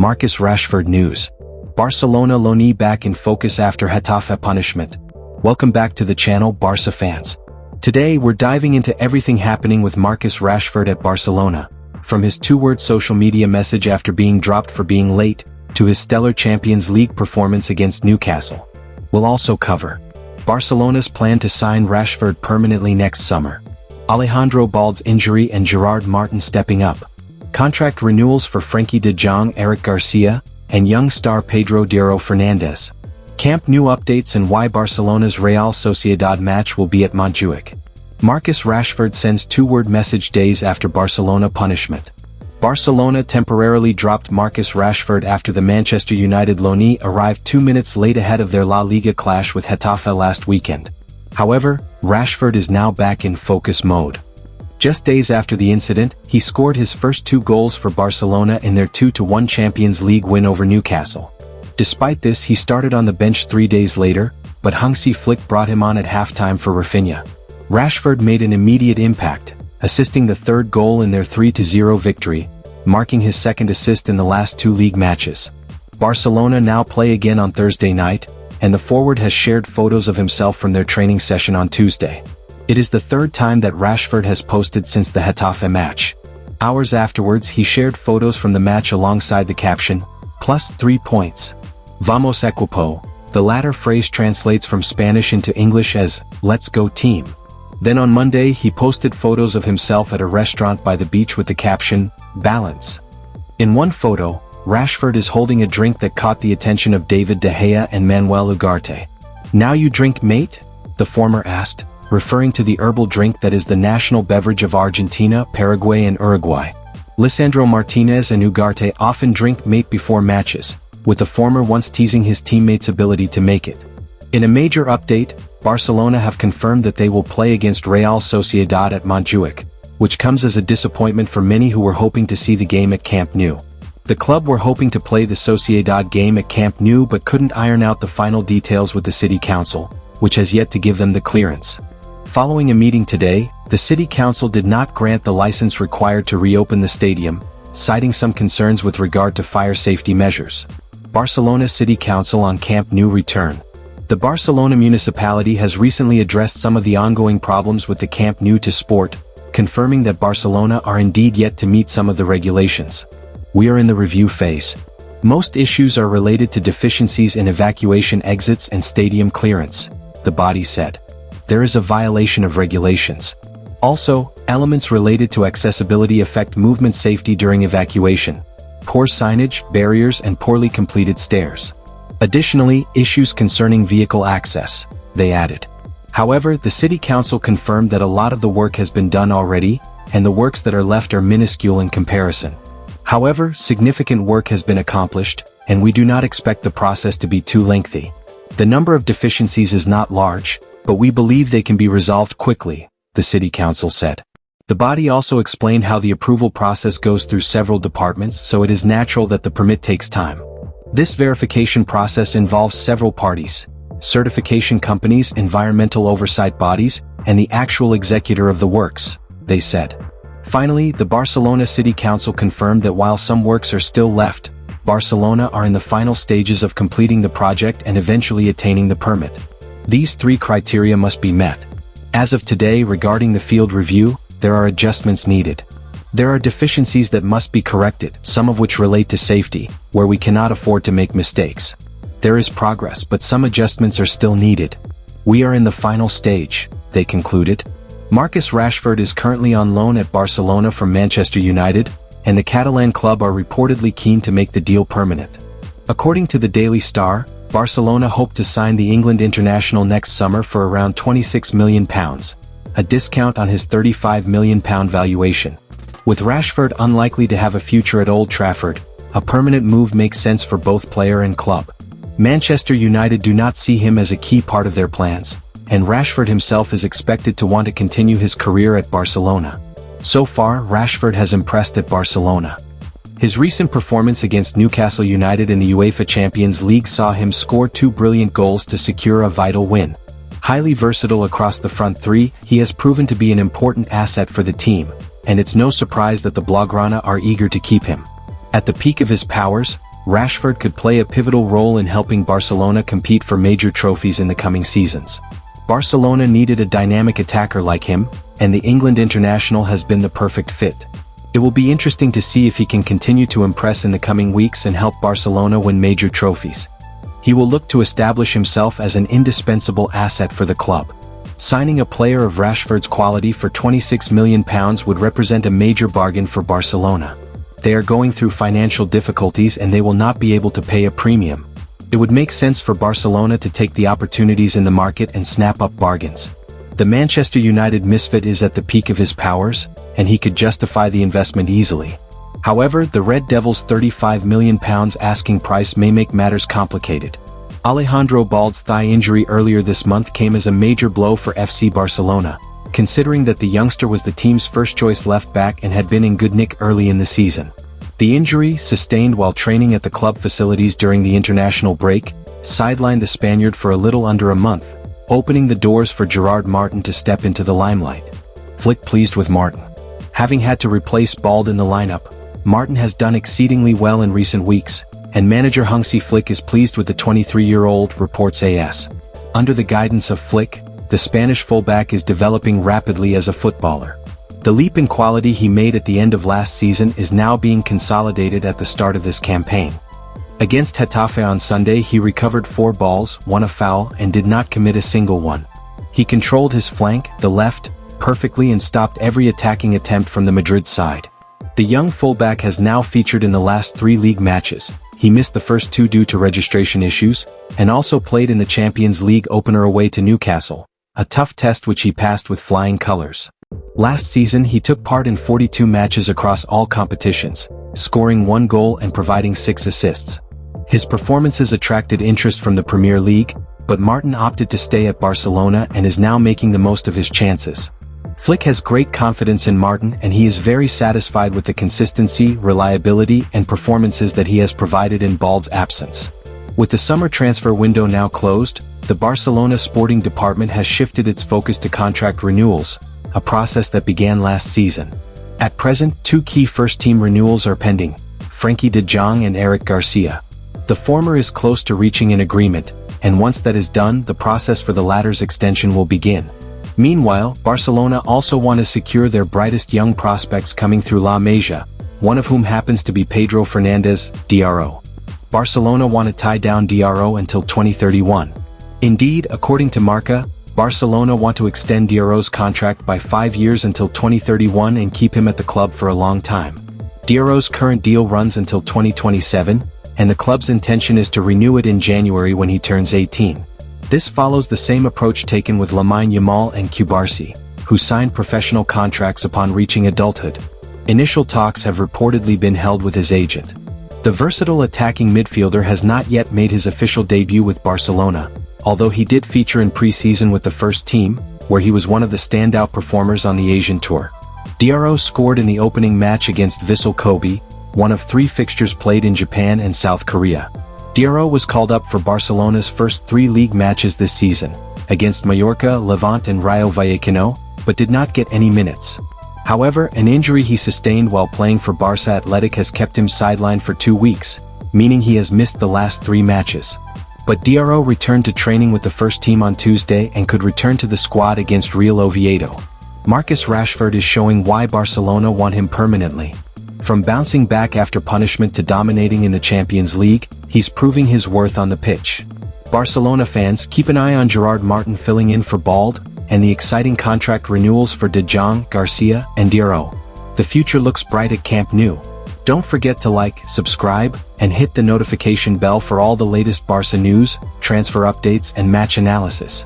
Marcus Rashford news. Barcelona loanee back in focus after Getafe punishment. Welcome back to the channel, Barca fans. Today we're diving into everything happening with Marcus Rashford at Barcelona, from his two-word social media message after being dropped for being late, to his stellar Champions League performance against Newcastle. We'll also cover Barcelona's plan to sign Rashford permanently next summer, Alejandro Balde's injury and Gerard Martin stepping up, contract renewals for Frenkie de Jong, Garcia, and young star Pedro Dro Fernández, Camp Nou updates and why Barcelona's Real Sociedad match will be at Montjuic. Marcus Rashford sends two-word message days after Barcelona punishment. Barcelona temporarily dropped Marcus Rashford after the Manchester United loanee arrived 2 minutes late ahead of their La Liga clash with Getafe last weekend. However, Rashford is now back in focus mode. Just days after the incident, he scored his first 2 goals for Barcelona in their 2-1 Champions League win over Newcastle. Despite this, he started on the bench 3 days later, but Hansi Flick brought him on at halftime for Rafinha. Rashford made an immediate impact, assisting the third goal in their 3-0 victory, marking his second assist in the last 2 league matches. Barcelona now play again on Thursday night, and the forward has shared photos of himself from their training session on Tuesday. It is the third time that Rashford has posted since the Getafe match. Hours afterwards, he shared photos from the match alongside the caption, +3 points. Vamos equipo. The latter phrase translates from Spanish into English as, let's go team. Then on Monday, he posted photos of himself at a restaurant by the beach with the caption, balance. In one photo, Rashford is holding a drink that caught the attention of David De Gea and Manuel Ugarte. Now you drink, mate? The former asked, referring to the herbal drink that is the national beverage of Argentina, Paraguay and Uruguay. Lisandro Martinez and Ugarte often drink mate before matches, with the former once teasing his teammates' ability to make it. In a major update, Barcelona have confirmed that they will play against Real Sociedad at Montjuic, which comes as a disappointment for many who were hoping to see the game at Camp Nou. The club were hoping to play the Sociedad game at Camp Nou but couldn't iron out the final details with the city council, which has yet to give them the clearance. Following a meeting today, the city council did not grant the license required to reopen the stadium, citing some concerns with regard to fire safety measures. Barcelona City Council on Camp Nou return. The Barcelona municipality has recently addressed some of the ongoing problems with the Camp Nou to sport, confirming that Barcelona are indeed yet to meet some of the regulations. We are in the review phase. Most issues are related to deficiencies in evacuation exits and stadium clearance, the body said. There is a violation of regulations. Also, elements related to accessibility affect movement safety during evacuation. Poor signage, barriers and poorly completed stairs. Additionally, issues concerning vehicle access, they added. However, the city council confirmed that a lot of the work has been done already, and the works that are left are minuscule in comparison. However, significant work has been accomplished, and we do not expect the process to be too lengthy. The number of deficiencies is not large, but we believe they can be resolved quickly, the city council said. The body also explained how the approval process goes through several departments, so it is natural that the permit takes time. This verification process involves several parties: certification companies, environmental oversight bodies, and the actual executor of the works, they said. Finally, the Barcelona City Council confirmed that while some works are still left, Barcelona are in the final stages of completing the project and eventually attaining the permit. These 3 criteria must be met. As of today, regarding the field review, there are adjustments needed. There are deficiencies that must be corrected, some of which relate to safety, where we cannot afford to make mistakes. There is progress, but some adjustments are still needed. We are in the final stage, they concluded. Marcus Rashford is currently on loan at Barcelona from Manchester United, and the Catalan club are reportedly keen to make the deal permanent. According to the Daily Star, Barcelona hope to sign the England international next summer for around £26 million, a discount on his £35 million valuation. With Rashford unlikely to have a future at Old Trafford, a permanent move makes sense for both player and club. Manchester United do not see him as a key part of their plans, and Rashford himself is expected to want to continue his career at Barcelona. So far, Rashford has impressed at Barcelona. His recent performance against Newcastle United in the UEFA Champions League saw him score 2 brilliant goals to secure a vital win. Highly versatile across the front 3, he has proven to be an important asset for the team, and it's no surprise that the Blaugrana are eager to keep him. At the peak of his powers, Rashford could play a pivotal role in helping Barcelona compete for major trophies in the coming seasons. Barcelona needed a dynamic attacker like him, and the England international has been the perfect fit. It will be interesting to see if he can continue to impress in the coming weeks and help Barcelona win major trophies. He will look to establish himself as an indispensable asset for the club. Signing a player of Rashford's quality for £26 million would represent a major bargain for Barcelona. They are going through financial difficulties and they will not be able to pay a premium. It would make sense for Barcelona to take the opportunities in the market and snap up bargains. The Manchester United misfit is at the peak of his powers, and he could justify the investment easily. However, the Red Devils' £35 million asking price may make matters complicated. Alejandro Balde's thigh injury earlier this month came as a major blow for FC Barcelona, considering that the youngster was the team's first-choice left-back and had been in good nick early in the season. The injury, sustained while training at the club facilities during the international break, sidelined the Spaniard for a little under a month, opening the doors for Gerard Martin to step into the limelight. Flick pleased with Martin. Having had to replace Balde in the lineup, Martin has done exceedingly well in recent weeks, and manager Hansi Flick is pleased with the 23-year-old, reports AS. Under the guidance of Flick, the Spanish fullback is developing rapidly as a footballer. The leap in quality he made at the end of last season is now being consolidated at the start of this campaign. Against Getafe on Sunday, he recovered 4 balls, won a foul, and did not commit a single one. He controlled his flank, the left, perfectly and stopped every attacking attempt from the Madrid side. The young fullback has now featured in the last 3 league matches. He missed the first 2 due to registration issues, and also played in the Champions League opener away to Newcastle, a tough test which he passed with flying colors. Last season he took part in 42 matches across all competitions, scoring 1 goal and providing 6 assists. His performances attracted interest from the Premier League, but Martin opted to stay at Barcelona and is now making the most of his chances. Flick has great confidence in Martin and he is very satisfied with the consistency, reliability and performances that he has provided in Balde's absence. With the summer transfer window now closed, the Barcelona sporting department has shifted its focus to contract renewals, a process that began last season. At present, 2 key first-team renewals are pending, Frenkie de Jong and Eric Garcia. The former is close to reaching an agreement, and once that is done, the process for the latter's extension will begin. Meanwhile, Barcelona also want to secure their brightest young prospects coming through La Masia, one of whom happens to be Pedro Fernández, DRO. Barcelona want to tie down DRO until 2031. Indeed, according to Marca, Barcelona want to extend DRO's contract by 5 years until 2031 and keep him at the club for a long time. DRO's current deal runs until 2027, and the club's intention is to renew it in January when he turns 18. This follows the same approach taken with Lamine Yamal and Cubarsí, who signed professional contracts upon reaching adulthood. Initial talks have reportedly been held with his agent. The versatile attacking midfielder has not yet made his official debut with Barcelona, although he did feature in pre-season with the first team, where he was one of the standout performers on the Asian tour. DRO scored in the opening match against Vissel Kobe, one of 3 fixtures played in Japan and South Korea. DRO was called up for Barcelona's first 3 league matches this season, against Mallorca, Levante and Rayo Vallecano, but did not get any minutes. However, an injury he sustained while playing for Barça Athletic has kept him sidelined for 2 weeks, meaning he has missed the last 3 matches. But DRO returned to training with the first team on Tuesday and could return to the squad against Real Oviedo. Marcus Rashford is showing why Barcelona want him permanently. From bouncing back after punishment to dominating in the Champions League, he's proving his worth on the pitch. Barcelona fans, keep an eye on Gerard Martin filling in for Balde, and the exciting contract renewals for De Jong, Garcia, and DRO. The future looks bright at Camp Nou. Don't forget to like, subscribe, and hit the notification bell for all the latest Barca news, transfer updates and match analysis.